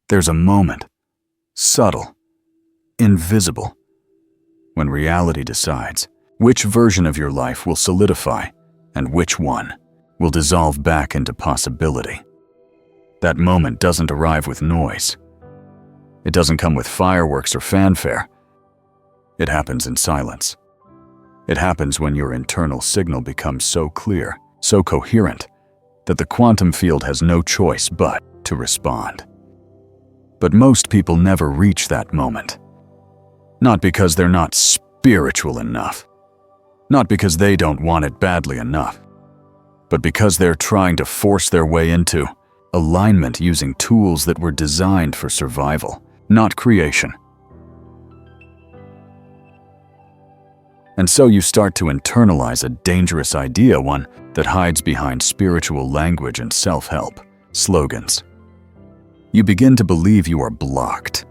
There's a moment, subtle, invisible, when reality decides which version of your life will solidify and which one will dissolve back into possibility. That moment doesn't arrive with noise. It doesn't come with fireworks or fanfare. It happens in silence. It happens when your internal signal becomes so clear, so coherent, that the quantum field has no choice but to respond. But most people never reach that moment. Not because they're not spiritual enough. Not because they don't want it badly enough. But because they're trying to force their way into alignment using tools that were designed for survival, not creation. And so you start to internalize a dangerous idea, one that hides behind spiritual language and self-help slogans. You begin to believe you are blocked,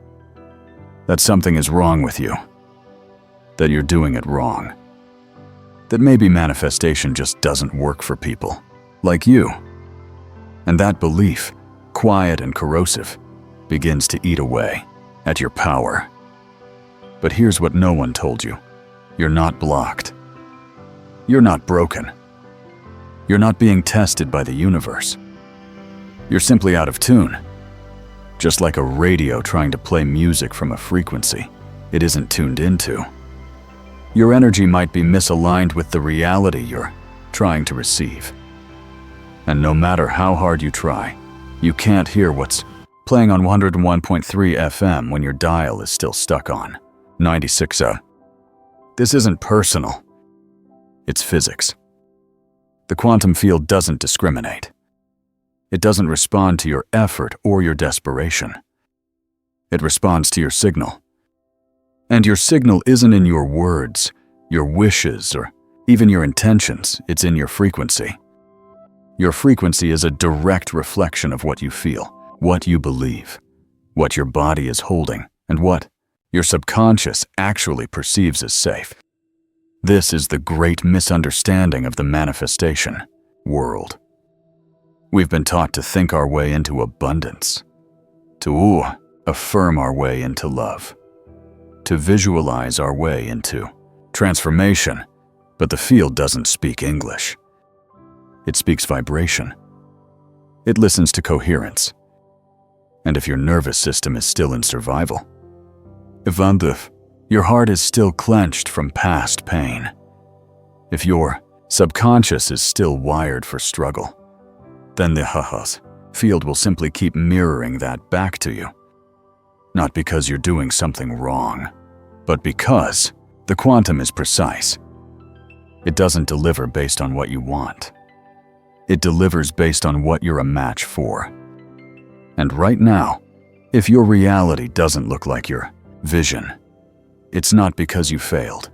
that something is wrong with you, that you're doing it wrong, that maybe manifestation just doesn't work for people like you. And that belief, quiet and corrosive, begins to eat away at your power. But here's what no one told you. You're not blocked. You're not broken. You're not being tested by the universe. You're simply out of tune. Just like a radio trying to play music from a frequency it isn't tuned into. Your energy might be misaligned with the reality you're trying to receive. And no matter how hard you try, you can't hear what's playing on 101.3 FM when your dial is still stuck on 96.0. This isn't personal. It's physics. The quantum field doesn't discriminate. It doesn't respond to your effort or your desperation. It responds to your signal. And your signal isn't in your words, your wishes, or even your intentions. It's in your frequency. Your frequency is a direct reflection of what you feel, what you believe, what your body is holding, and what your subconscious actually perceives as safe. This is the great misunderstanding of the manifestation world. We've been taught to think our way into abundance, to affirm our way into love, to visualize our way into transformation, but the field doesn't speak English. It speaks vibration. It listens to coherence. And if your nervous system is still in survival, if your heart is still clenched from past pain, if your subconscious is still wired for struggle, then the field will simply keep mirroring that back to you. Not because you're doing something wrong, but because the quantum is precise. It doesn't deliver based on what you want. It delivers based on what you're a match for. And right now, if your reality doesn't look like your vision, it's not because you failed.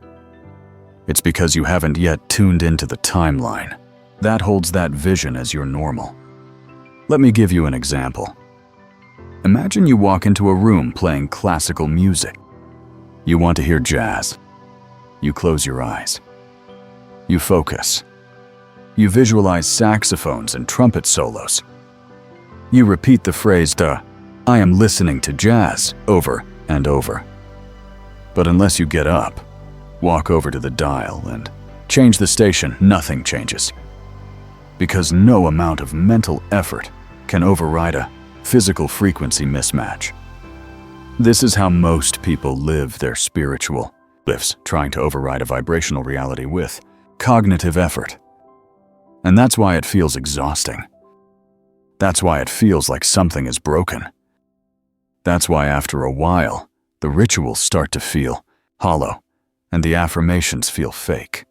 It's because you haven't yet tuned into the timeline that holds that vision as your normal. Let me give you an example. Imagine you walk into a room playing classical music. You want to hear jazz. You close your eyes. You focus. You visualize saxophones and trumpet solos. You repeat the phrase, "I am listening to jazz," over and over. But unless you get up, walk over to the dial, and change the station, nothing changes. Because no amount of mental effort can override a physical frequency mismatch. This is how most people live their spiritual lives, trying to override a vibrational reality with cognitive effort. And that's why it feels exhausting. That's why it feels like something is broken. That's why after a while, the rituals start to feel hollow and the affirmations feel fake.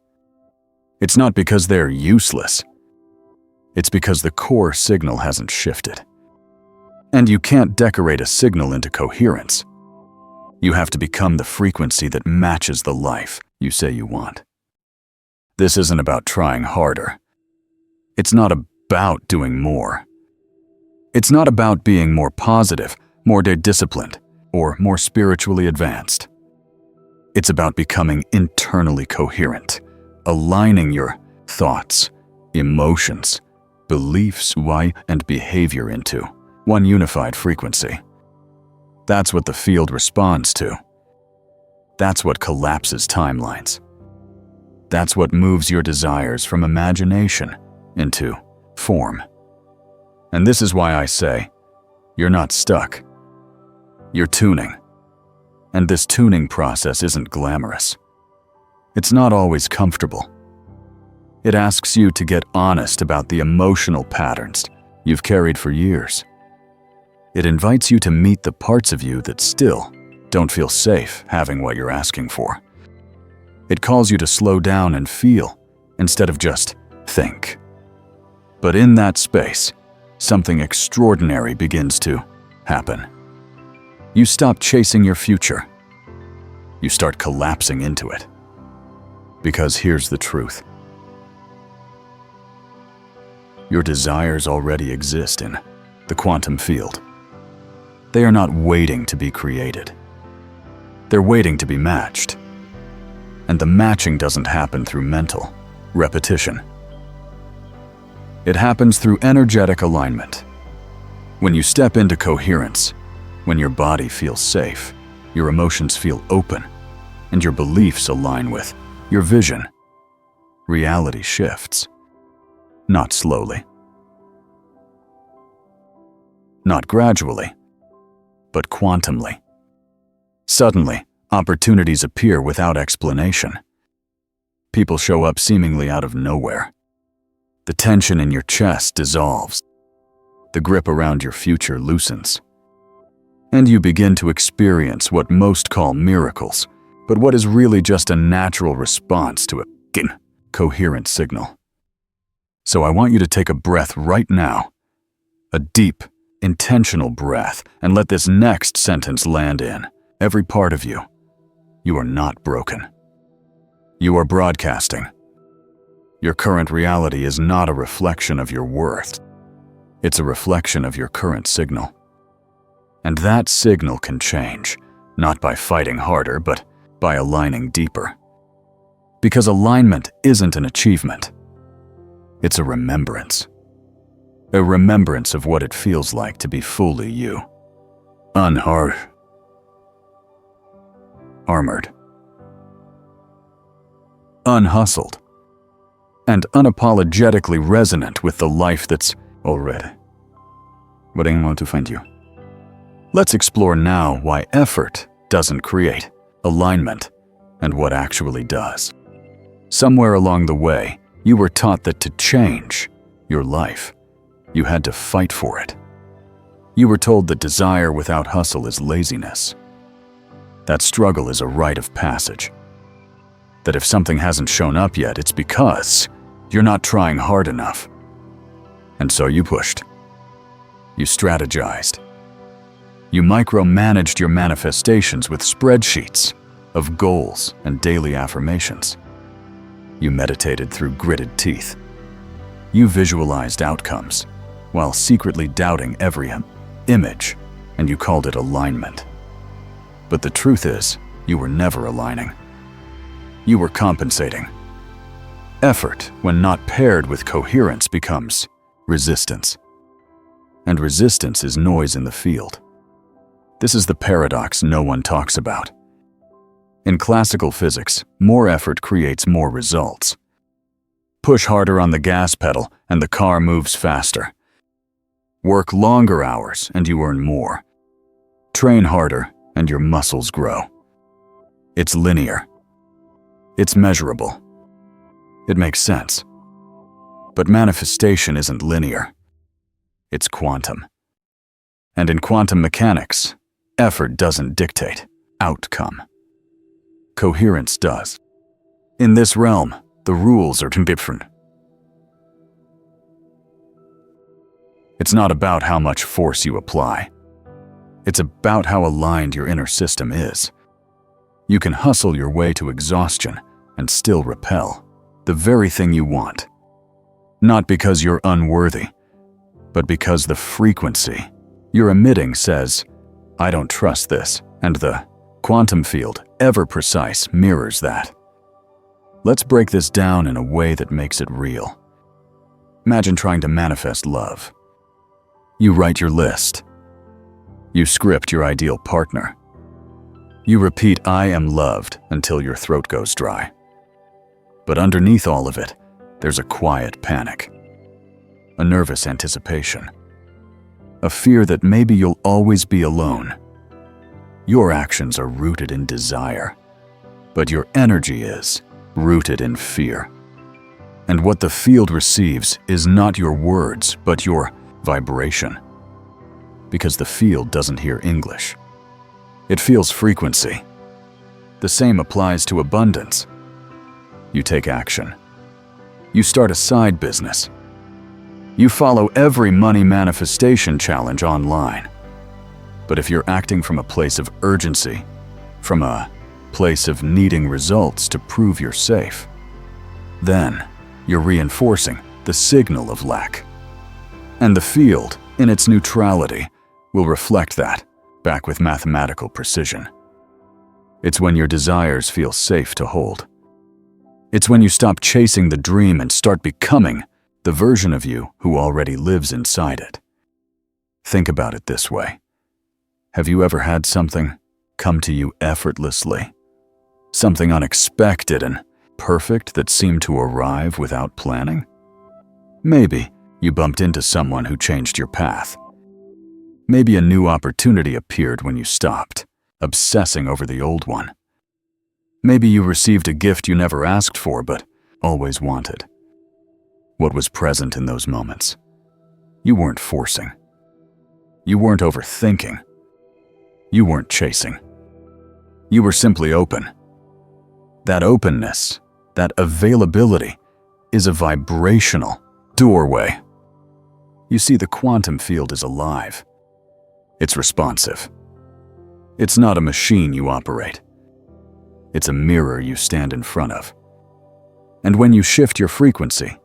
It's not because they're useless. It's because the core signal hasn't shifted. And you can't decorate a signal into coherence. You have to become the frequency that matches the life you say you want. This isn't about trying harder. It's not about doing more. It's not about being more positive, more disciplined, or more spiritually advanced. It's about becoming internally coherent, aligning your thoughts, emotions, beliefs, and behavior into one unified frequency. That's what the field responds to. That's what collapses timelines. That's what moves your desires from imagination into form. And this is why I say, you're not stuck. You're tuning. And this tuning process isn't glamorous. It's not always comfortable. It asks you to get honest about the emotional patterns you've carried for years. It invites you to meet the parts of you that still don't feel safe having what you're asking for. It calls you to slow down and feel instead of just think. But in that space, something extraordinary begins to happen. You stop chasing your future. You start collapsing into it. Because here's the truth. Your desires already exist in the quantum field. They are not waiting to be created. They're waiting to be matched. And the matching doesn't happen through mental repetition. It happens through energetic alignment. When you step into coherence, when your body feels safe, your emotions feel open, and your beliefs align with your vision, reality shifts. Not slowly. Not gradually, but quantumly. Suddenly, opportunities appear without explanation. People show up seemingly out of nowhere. The tension in your chest dissolves. The grip around your future loosens. And you begin to experience what most call miracles, but what is really just a natural response to a coherent signal. So I want you to take a breath right now, a deep, intentional breath, and let this next sentence land in every part of you. You are not broken. You are broadcasting. Your current reality is not a reflection of your worth. It's a reflection of your current signal. And that signal can change, not by fighting harder, but by aligning deeper. Because alignment isn't an achievement. It's a remembrance. A remembrance of what it feels like to be fully you. Armored. Unhustled. And unapologetically resonant with the life that's already waiting to find you. Let's explore now why effort doesn't create alignment and what actually does. Somewhere along the way, you were taught that to change your life, you had to fight for it. You were told that desire without hustle is laziness. That struggle is a rite of passage. That if something hasn't shown up yet, it's because you're not trying hard enough. And so you pushed. You strategized. You micromanaged your manifestations with spreadsheets of goals and daily affirmations. You meditated through gritted teeth. You visualized outcomes while secretly doubting every image, and you called it alignment. But the truth is, you were never aligning. You were compensating. Effort, when not paired with coherence, becomes resistance. And resistance is noise in the field. This is the paradox no one talks about. In classical physics, more effort creates more results. Push harder on the gas pedal and the car moves faster. Work longer hours and you earn more. Train harder and your muscles grow. It's linear. It's measurable. It makes sense. But manifestation isn't linear. It's quantum. And in quantum mechanics, effort doesn't dictate outcome. Coherence does. In this realm, the rules are different. It's not about how much force you apply. It's about how aligned your inner system is. You can hustle your way to exhaustion and still repel the very thing you want. Not because you're unworthy, but because the frequency you're emitting says, I don't trust this, and the quantum field, ever precise, mirrors that. Let's break this down in a way that makes it real. Imagine trying to manifest love. You write your list. You script your ideal partner. You repeat, "I am loved," until your throat goes dry. But underneath all of it, there's a quiet panic, a nervous anticipation, a fear that maybe you'll always be alone. Your actions are rooted in desire, but your energy is rooted in fear. And what the field receives is not your words, but your vibration. Because the field doesn't hear English. It feels frequency. The same applies to abundance. You take action. You start a side business. You follow every money manifestation challenge online. But if you're acting from a place of urgency, from a place of needing results to prove you're safe, then you're reinforcing the signal of lack. And the field, in its neutrality, will reflect that back with mathematical precision. It's when your desires feel safe to hold. It's when you stop chasing the dream and start becoming the version of you who already lives inside it. Think about it this way. Have you ever had something come to you effortlessly? Something unexpected and perfect that seemed to arrive without planning? Maybe you bumped into someone who changed your path. Maybe a new opportunity appeared when you stopped, obsessing over the old one. Maybe you received a gift you never asked for but always wanted. What was present in those moments? You weren't forcing. You weren't overthinking. You weren't chasing. You were simply open. That openness, that availability, is a vibrational doorway. You see, the quantum field is alive. It's responsive. It's not a machine you operate. It's a mirror you stand in front of. And when you shift your frequency,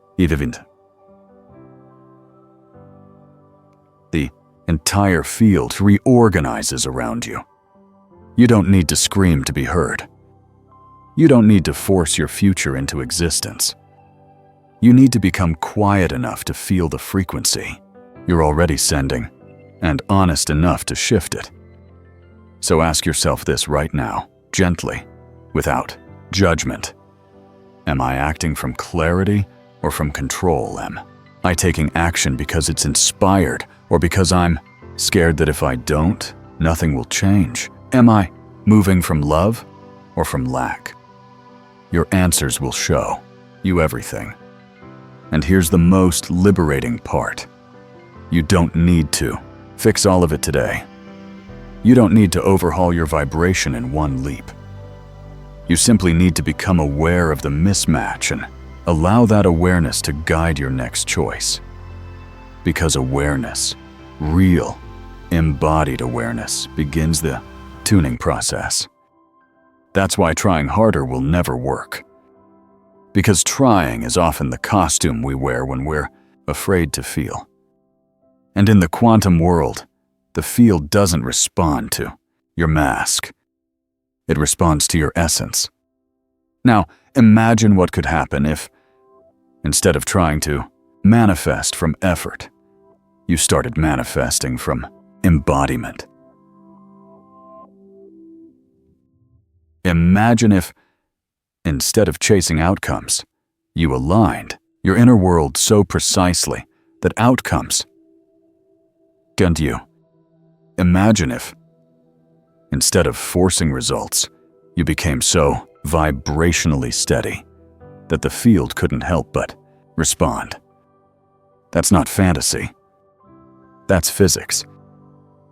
the entire field reorganizes around you. You don't need to scream to be heard. You don't need to force your future into existence. You need to become quiet enough to feel the frequency you're already sending, and honest enough to shift it. So ask yourself this right now, gently, without judgment. Am I acting from clarity or from control? Am I taking action because it's inspired or because I'm scared that if I don't, nothing will change? Am I moving from love or from lack? Your answers will show you everything. And here's the most liberating part. You don't need to fix all of it today. You don't need to overhaul your vibration in one leap. You simply need to become aware of the mismatch and allow that awareness to guide your next choice. Because awareness, real, embodied awareness, begins the tuning process. That's why trying harder will never work. Because trying is often the costume we wear when we're afraid to feel. And in the quantum world, the field doesn't respond to your mask. It responds to your essence. Now, imagine what could happen if, instead of trying to manifest from effort, you started manifesting from embodiment. Imagine if, instead of chasing outcomes, you aligned your inner world so precisely that outcomes gunned you. Imagine if, instead of forcing results, you became so vibrationally steady that the field couldn't help but respond. That's not fantasy. That's physics.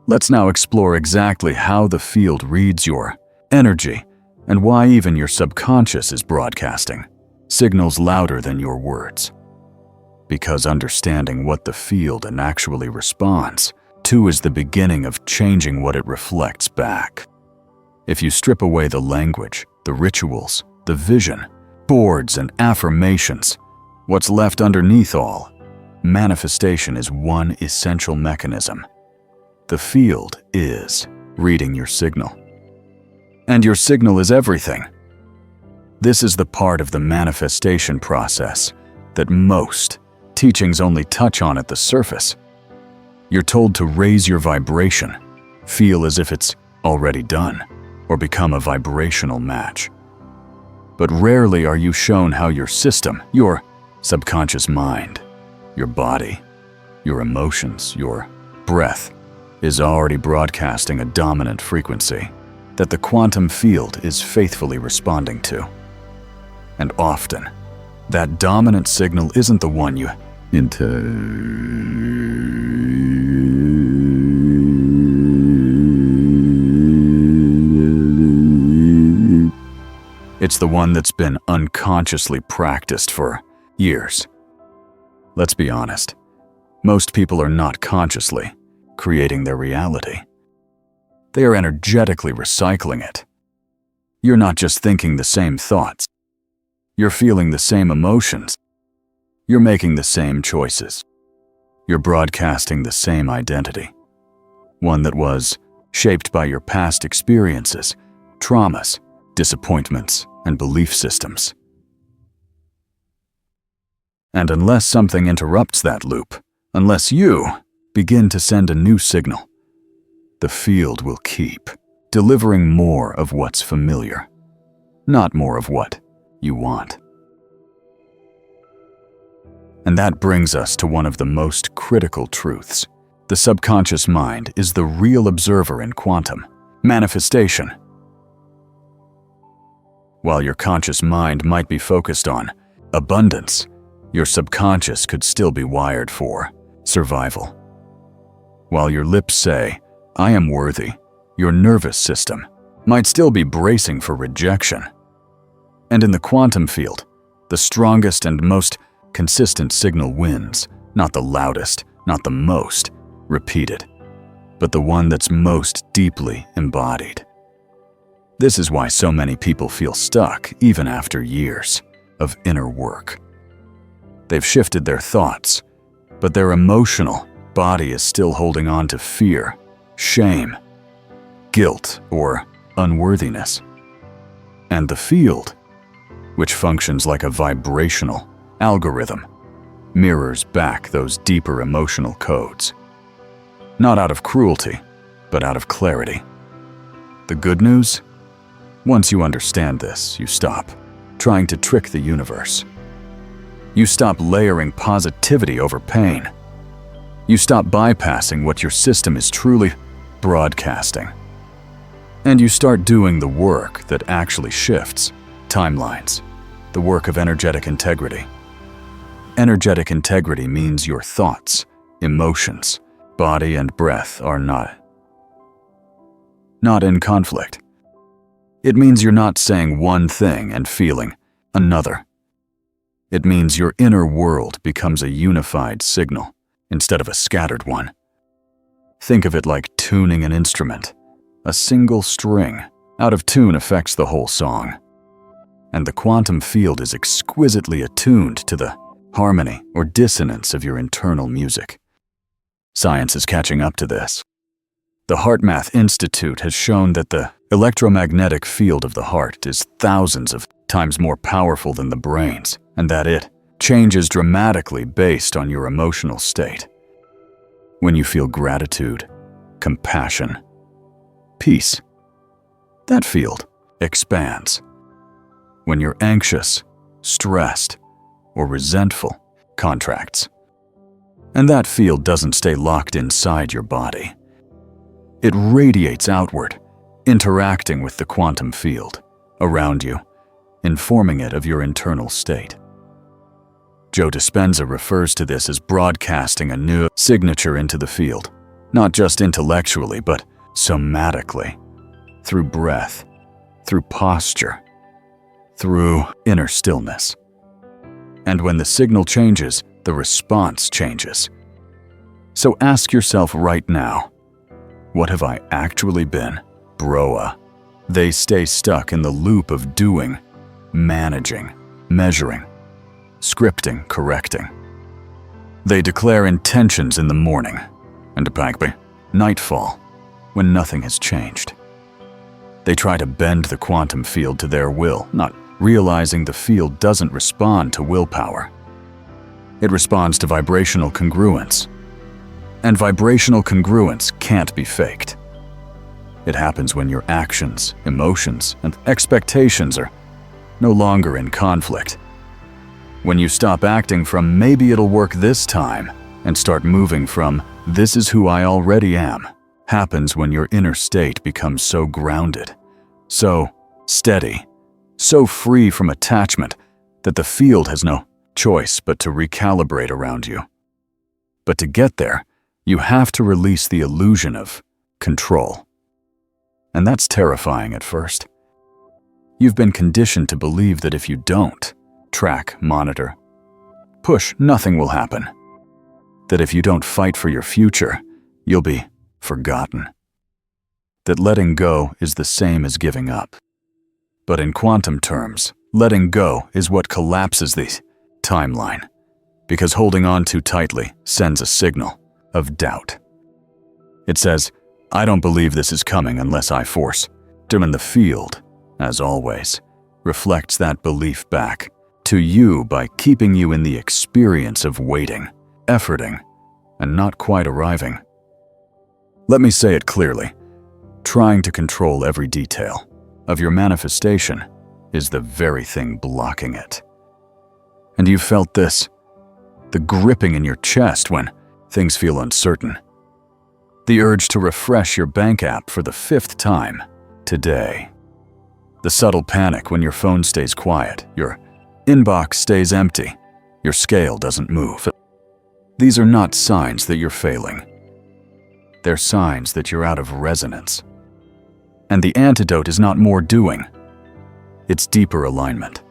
Let's now explore exactly how the field reads your energy and why even your subconscious is broadcasting signals louder than your words. Because understanding what the field actually responds to is the beginning of changing what it reflects back. If you strip away the language, the rituals, the vision, boards, and affirmations, what's left underneath all manifestation is one essential mechanism. The field is reading your signal. And your signal is everything. This is the part of the manifestation process that most teachings only touch on at the surface. You're told to raise your vibration, feel as if it's already done, or become a vibrational match. But rarely are you shown how your system, your subconscious mind, your body, your emotions, your breath, is already broadcasting a dominant frequency that the quantum field is faithfully responding to. And often, that dominant signal isn't the one you It's the one that's been unconsciously practiced for years. Let's be honest, most people are not consciously creating their reality. They are energetically recycling it. You're not just thinking the same thoughts. You're feeling the same emotions. You're making the same choices. You're broadcasting the same identity. One that was shaped by your past experiences, traumas, disappointments, and belief systems. And unless something interrupts that loop, unless you begin to send a new signal, the field will keep delivering more of what's familiar, not more of what you want. And that brings us to one of the most critical truths. The subconscious mind is the real observer in quantum manifestation. While your conscious mind might be focused on abundance, your subconscious could still be wired for survival. While your lips say, "I am worthy," your nervous system might still be bracing for rejection. And in the quantum field, the strongest and most consistent signal wins, not the loudest, not the most repeated, but the one that's most deeply embodied. This is why so many people feel stuck even after years of inner work. They've shifted their thoughts, but their emotional body is still holding on to fear, shame, guilt, or unworthiness. And the field, which functions like a vibrational algorithm, mirrors back those deeper emotional codes. Not out of cruelty, but out of clarity. The good news? Once you understand this, you stop trying to trick the universe. You stop layering positivity over pain. You stop bypassing what your system is truly broadcasting. And you start doing the work that actually shifts timelines, the work of energetic integrity. Energetic integrity means your thoughts, emotions, body, and breath are not in conflict. It means you're not saying one thing and feeling another. It means your inner world becomes a unified signal instead of a scattered one. Think of it like tuning an instrument. A single string out of tune affects the whole song. And the quantum field is exquisitely attuned to the harmony or dissonance of your internal music. Science is catching up to this. The HeartMath Institute has shown that the electromagnetic field of the heart is thousands of times more powerful than the brain's, and that it changes dramatically based on your emotional state. When you feel gratitude, compassion, peace, that field expands. When you're anxious, stressed, or resentful, contracts. And that field doesn't stay locked inside your body. It radiates outward, interacting with the quantum field around you, informing it of your internal state. Joe Dispenza refers to this as broadcasting a new signature into the field, not just intellectually, but somatically, through breath, through posture, through inner stillness. And when the signal changes, the response changes. So ask yourself right now, what have I actually been? Broa. They stay stuck in the loop of doing, managing, measuring, scripting, correcting. They declare intentions in the morning, and by nightfall, when nothing has changed. They try to bend the quantum field to their will, not realizing the field doesn't respond to willpower. It responds to vibrational congruence. And vibrational congruence can't be faked. It happens when your actions, emotions, and expectations are no longer in conflict. When you stop acting from "maybe it'll work this time" and start moving from "this is who I already am." Happens when your inner state becomes so grounded, so steady, so free from attachment that the field has no choice but to recalibrate around you. But to get there, you have to release the illusion of control. And that's terrifying at first. You've been conditioned to believe that if you don't track, monitor, push, nothing will happen. That if you don't fight for your future, you'll be forgotten. That letting go is the same as giving up. But in quantum terms, letting go is what collapses the timeline, because holding on too tightly sends a signal of doubt. It says, "I don't believe this is coming unless I force." And the field, as always, reflects that belief back to you by keeping you in the experience of waiting, efforting, and not quite arriving. Let me say it clearly. Trying to control every detail of your manifestation is the very thing blocking it. And you've felt this, the gripping in your chest when things feel uncertain. The urge to refresh your bank app for the 5th time today. The subtle panic when your phone stays quiet, your inbox stays empty, your scale doesn't move. These are not signs that you're failing. They're signs that you're out of resonance. And the antidote is not more doing. It's deeper alignment.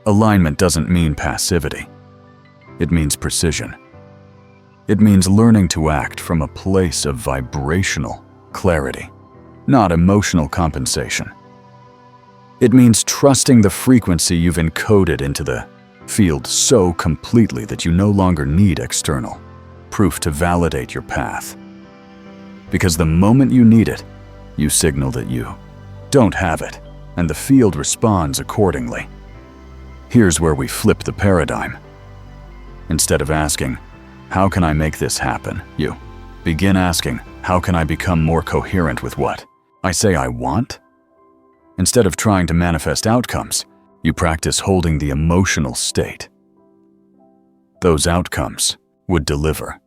Alignment doesn't mean passivity. It means precision. It means learning to act from a place of vibrational clarity, not emotional compensation. It means trusting the frequency you've encoded into the field so completely that you no longer need external proof to validate your path. Because the moment you need it, you signal that you don't have it, and the field responds accordingly. Here's where we flip the paradigm. Instead of asking, "How can I make this happen?" you begin asking, "How can I become more coherent with what I say I want?" Instead of trying to manifest outcomes, you practice holding the emotional state. Those outcomes would deliver.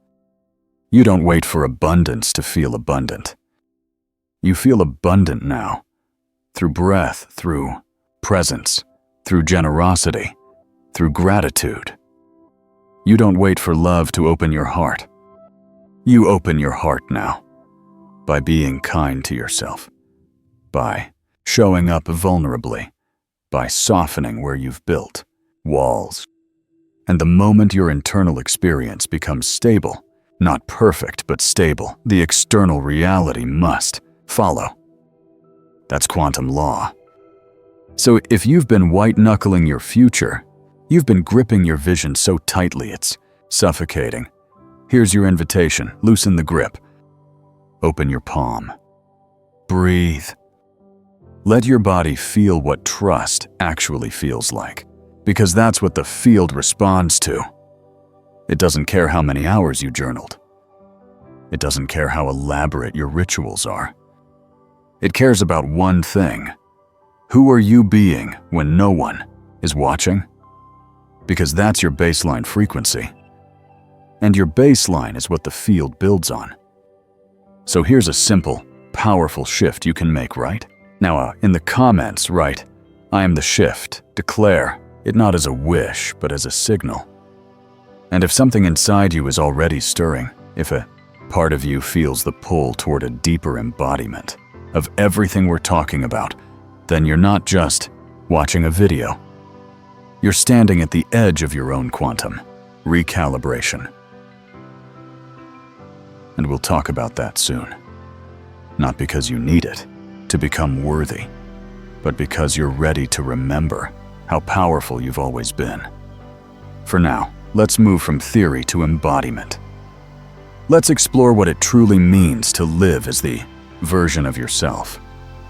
You don't wait for abundance to feel abundant. You feel abundant now, through breath, through presence, through generosity, through gratitude. You don't wait for love to open your heart. You open your heart now, by being kind to yourself, by showing up vulnerably, by softening where you've built walls. And the moment your internal experience becomes stable, not perfect but stable, the external reality must follow. That's quantum law. So if you've been white-knuckling your future, you've been gripping your vision so tightly it's suffocating. Here's your invitation. Loosen the grip. Open your palm. Breathe. Let your body feel what trust actually feels like, because that's what the field responds to. It doesn't care how many hours you journaled. It doesn't care how elaborate your rituals are. It cares about one thing. Who are you being when no one is watching? Because that's your baseline frequency. And your baseline is what the field builds on. So here's a simple, powerful shift you can make, right? Now, in the comments, write, "I am the shift." Declare it not as a wish, but as a signal. And if something inside you is already stirring, if a part of you feels the pull toward a deeper embodiment of everything we're talking about, then you're not just watching a video. You're standing at the edge of your own quantum recalibration. And we'll talk about that soon. Not because you need it to become worthy, but because you're ready to remember how powerful you've always been. For now, let's move from theory to embodiment. Let's explore what it truly means to live as the version of yourself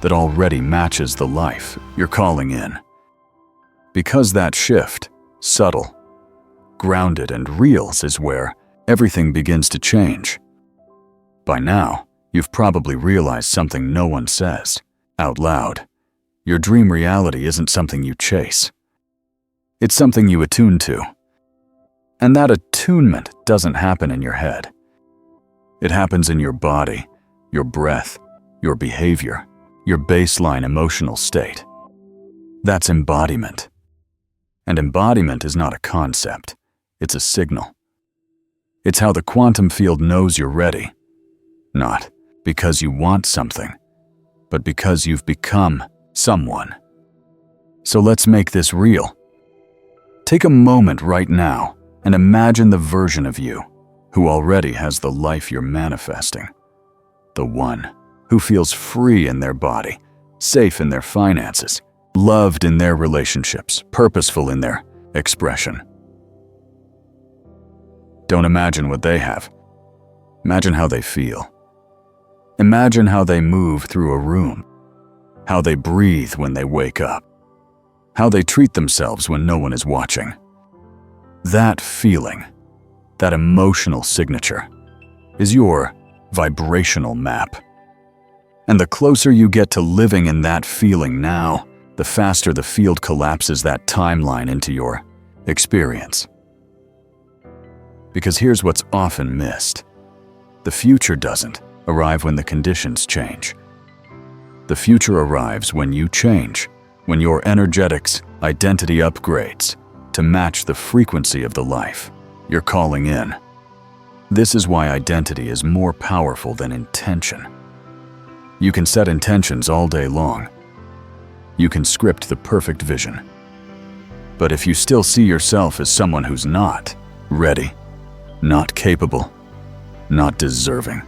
that already matches the life you're calling in. Because that shift, subtle, grounded, and real, is where everything begins to change. By now, You've probably realized something no one says out loud. Your dream reality isn't something you chase. It's something you attune to. And that attunement doesn't happen in your head. It happens in your body, your breath, your behavior, your baseline emotional state. That's embodiment. And embodiment is not a concept, it's a signal. It's how the quantum field knows you're ready. Not because you want something, but because you've become someone. So let's make this real. Take a moment right now and imagine the version of you who already has the life you're manifesting. The one who feels free in their body, safe in their finances, loved in their relationships, purposeful in their expression. Don't imagine what they have. Imagine how they feel. Imagine how they move through a room, how they breathe when they wake up, how they treat themselves when no one is watching. That feeling, that emotional signature, is your vibrational map. And the closer you get to living in that feeling now, the faster the field collapses that timeline into your experience. Because here's what's often missed. The future doesn't arrive when the conditions change. The future arrives when you change, when your energetics, identity upgrades to match the frequency of the life you're calling in. This is why identity is more powerful than intention. You can set intentions all day long. You can script the perfect vision. But if you still see yourself as someone who's not ready, not capable, not deserving,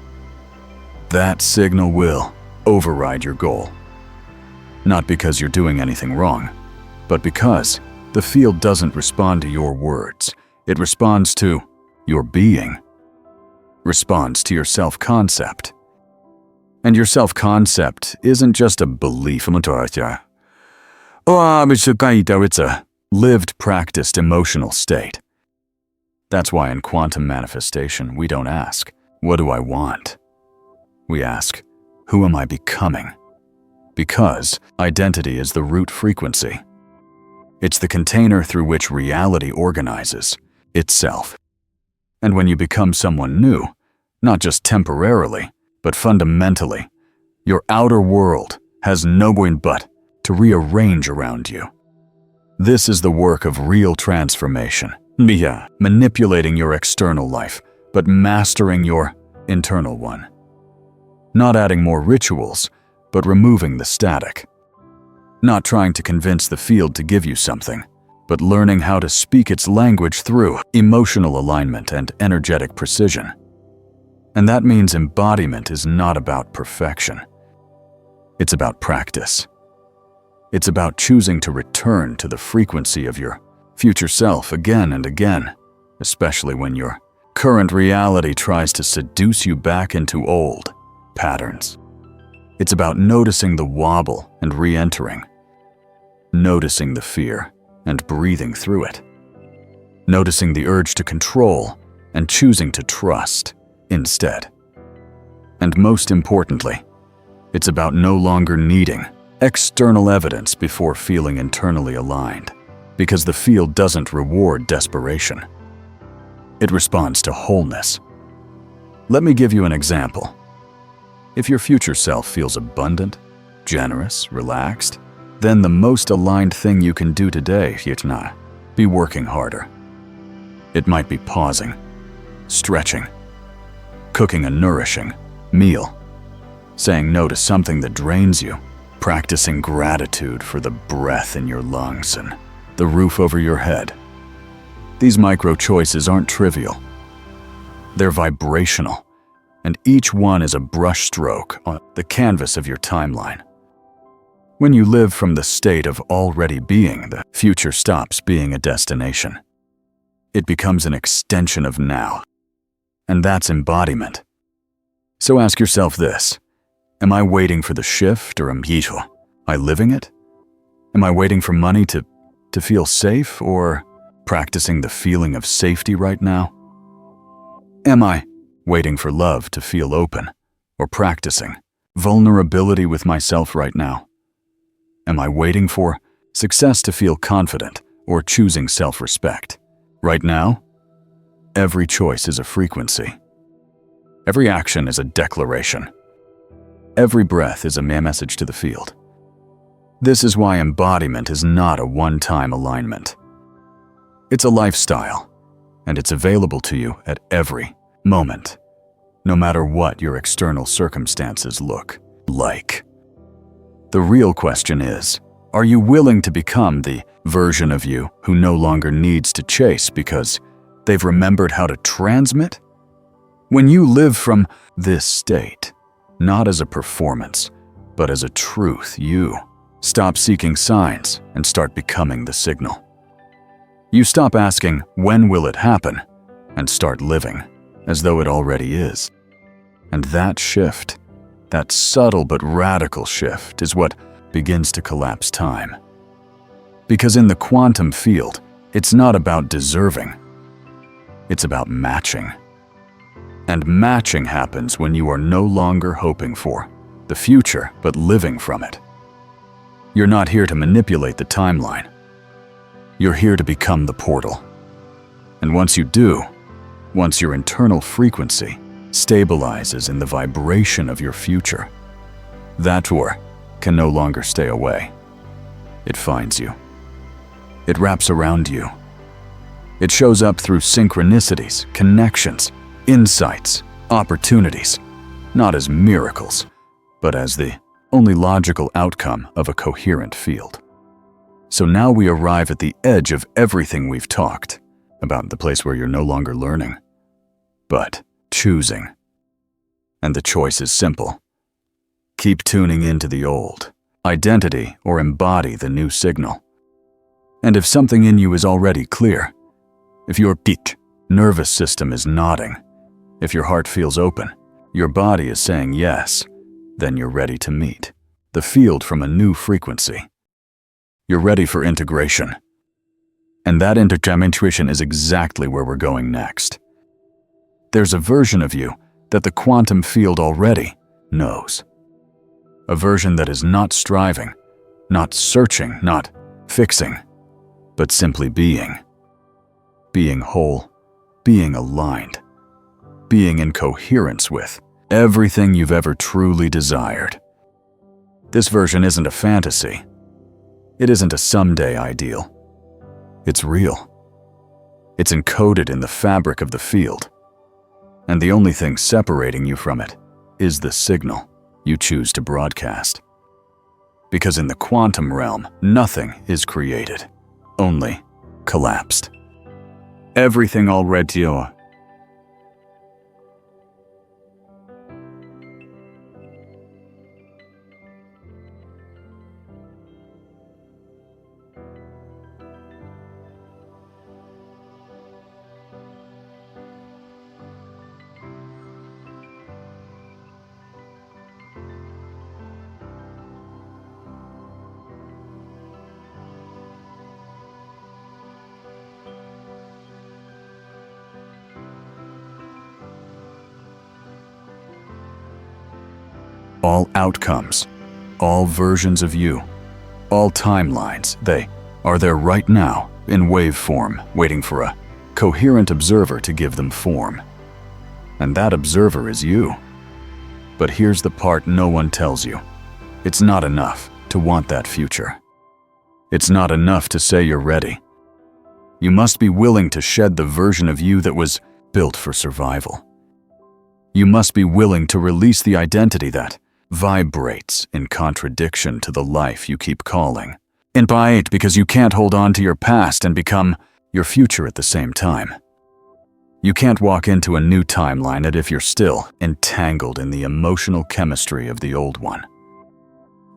that signal will override your goal. Not because you're doing anything wrong, but because the field doesn't respond to your words. It responds to your being, responds to your self-concept. And your self-concept isn't just a belief, it's a lived, practiced emotional state. That's why in quantum manifestation, we don't ask, what do I want? We ask, who am I becoming? Because identity is the root frequency. It's the container through which reality organizes itself. And when you become someone new, not just temporarily, but fundamentally, your outer world has no point but to rearrange around you. This is the work of real transformation. Manipulating your external life, but mastering your internal one. Not adding more rituals, but removing the static. Not trying to convince the field to give you something, but learning how to speak its language through emotional alignment and energetic precision. And that means embodiment is not about perfection. It's about practice. It's about choosing to return to the frequency of your future self again and again, especially when your current reality tries to seduce you back into old patterns. It's about noticing the wobble and re-entering, noticing the fear and breathing through it, noticing the urge to control and choosing to trust instead. And most importantly, it's about no longer needing external evidence before feeling internally aligned, because the field doesn't reward desperation. It responds to wholeness. Let me give you an example. If your future self feels abundant, generous, relaxed, then the most aligned thing you can do today is not be working harder. It might be pausing, stretching, cooking a nourishing meal, saying no to something that drains you, practicing gratitude for the breath in your lungs and the roof over your head. These micro choices aren't trivial. They're vibrational, and each one is a brushstroke on the canvas of your timeline. When you live from the state of already being, the future stops being a destination. It becomes an extension of now, and that's embodiment. So ask yourself this: am I waiting for the shift, or am I living it? Am I waiting for money to feel safe, or practicing the feeling of safety right now? Am I waiting for love to feel open, or practicing vulnerability with myself right now? Am I waiting for success to feel confident or choosing self-respect? Right now, every choice is a frequency. Every action is a declaration. Every breath is a message to the field. This is why embodiment is not a one-time alignment. It's a lifestyle, and it's available to you at every moment, no matter what your external circumstances look like. The real question is, are you willing to become the version of you who no longer needs to chase because they've remembered how to transmit? When you live from this state, not as a performance, but as a truth, you stop seeking signs and start becoming the signal. You stop asking, when will it happen, and start living as though it already is. And that shift, that subtle but radical shift, is what begins to collapse time. Because in the quantum field, it's not about deserving, it's about matching. And matching happens when you are no longer hoping for the future, but living from it. You're not here to manipulate the timeline. You're here to become the portal. And once you do, once your internal frequency stabilizes in the vibration of your future, that tour can no longer stay away. It finds you. It wraps around you. It shows up through synchronicities, connections, insights, opportunities, not as miracles, but as the only logical outcome of a coherent field. So now we arrive at the edge of everything we've talked about, the place where you're no longer learning, but choosing. And the choice is simple. Keep tuning into the old identity or embody the new signal. And if something in you is already clear, if your nervous system is nodding, if your heart feels open, your body is saying yes, then you're ready to meet the field from a new frequency. You're ready for integration. And that integration is exactly where we're going next. There's a version of you that the quantum field already knows. A version that is not striving, not searching, not fixing, but simply being. Being whole, being aligned, being in coherence with everything you've ever truly desired. This version isn't a fantasy. It isn't a someday ideal. It's real. It's encoded in the fabric of the field. And the only thing separating you from it is the signal you choose to broadcast. Because in the quantum realm, nothing is created, only collapsed. Everything already are. All outcomes, all versions of you, all timelines, they are there right now in wave form, waiting for a coherent observer to give them form. And that observer is you. But here's the part no one tells you. It's not enough to want that future. It's not enough to say you're ready. You must be willing to shed the version of you that was built for survival. You must be willing to release the identity that vibrates in contradiction to the life you keep calling. Embody because you can't hold on to your past and become your future at the same time. You can't walk into a new timeline as if you're still entangled in the emotional chemistry of the old one.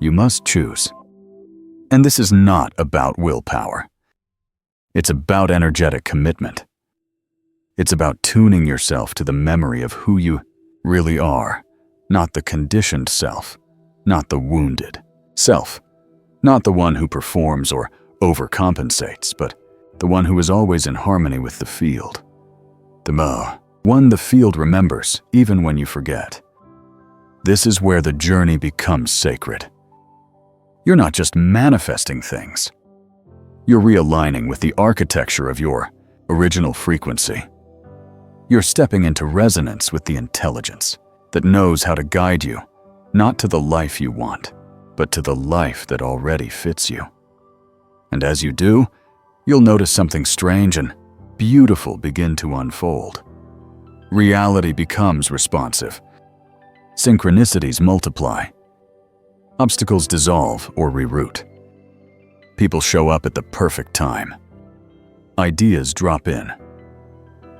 You must choose. And this is not about willpower. It's about energetic commitment. It's about tuning yourself to the memory of who you really are. Not the conditioned self, not the wounded self, not the one who performs or overcompensates, but the one who is always in harmony with the field. The one the field remembers even when you forget. This is where the journey becomes sacred. You're not just manifesting things. You're realigning with the architecture of your original frequency. You're stepping into resonance with the intelligence that knows how to guide you, not to the life you want, but to the life that already fits you. And as you do, you'll notice something strange and beautiful begin to unfold. Reality becomes responsive. Synchronicities multiply. Obstacles dissolve or reroute. People show up at the perfect time. Ideas drop in.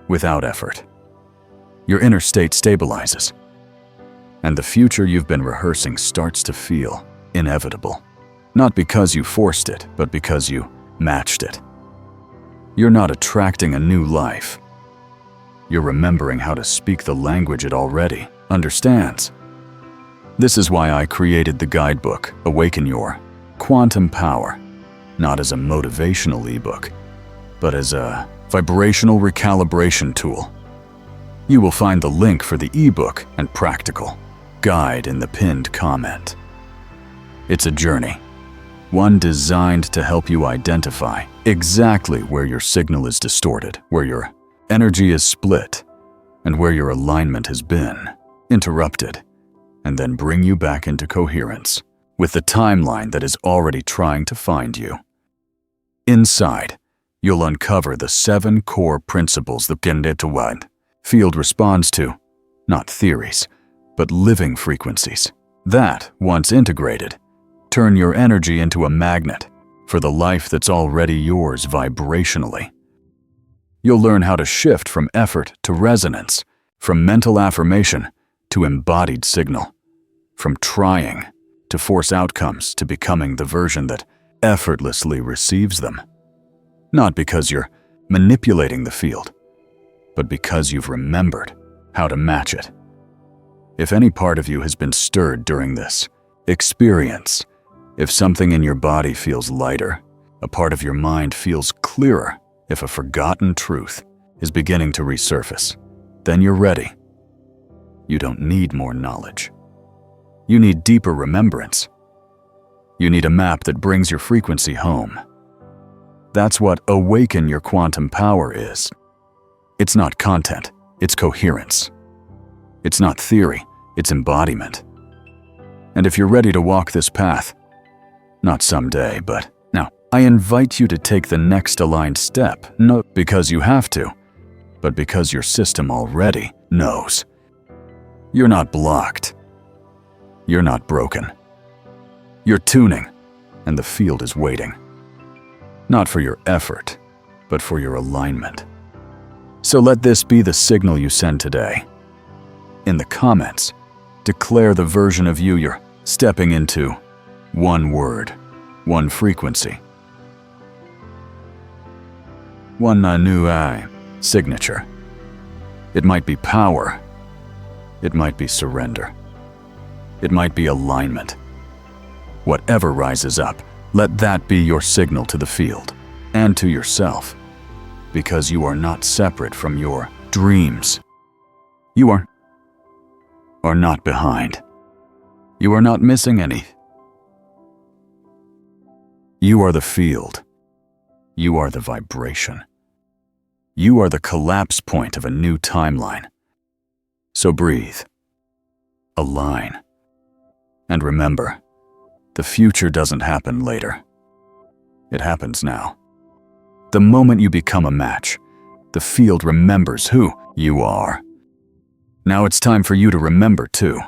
Without effort. Your inner state stabilizes. And the future you've been rehearsing starts to feel inevitable. Not because you forced it, but because you matched it. You're not attracting a new life. You're remembering how to speak the language it already understands. This is why I created the guidebook, Awaken Your Quantum Power, not as a motivational ebook, but as a vibrational recalibration tool. You will find the link for the ebook and practical guide in the pinned comment. It's a journey, one designed to help you identify exactly where your signal is distorted, where your energy is split, and where your alignment has been interrupted, and then bring you back into coherence with the timeline that is already trying to find you. Inside, you'll uncover the 7 core principles that NaltiI field responds to, not theories, but living frequencies. That, once integrated, turn your energy into a magnet for the life that's already yours vibrationally. You'll learn how to shift from effort to resonance, from mental affirmation to embodied signal, from trying to force outcomes to becoming the version that effortlessly receives them. Not because you're manipulating the field, but because you've remembered how to match it. If any part of you has been stirred during this experience, if something in your body feels lighter, a part of your mind feels clearer, if a forgotten truth is beginning to resurface, then you're ready. You don't need more knowledge. You need deeper remembrance. You need a map that brings your frequency home. That's what Awaken Your Quantum Power is. It's not content, it's coherence. It's not theory, it's embodiment. And if you're ready to walk this path, not someday, but now, I invite you to take the next aligned step, not because you have to, but because your system already knows. You're not blocked. You're not broken. You're tuning, and the field is waiting. Not for your effort, but for your alignment. So let this be the signal you send today. In the comments, declare the version of you you're stepping into. One word, one frequency. One NaltiI signature. It might be power. It might be surrender. It might be alignment. Whatever rises up, let that be your signal to the field and to yourself, because you are not separate from your dreams. You are not behind. You are not missing any. You are the field. You are the vibration. You are the collapse point of a new timeline. So breathe, align, and remember, the future doesn't happen later. It happens now. The moment you become a match, the field remembers who you are. Now it's time for you to remember too.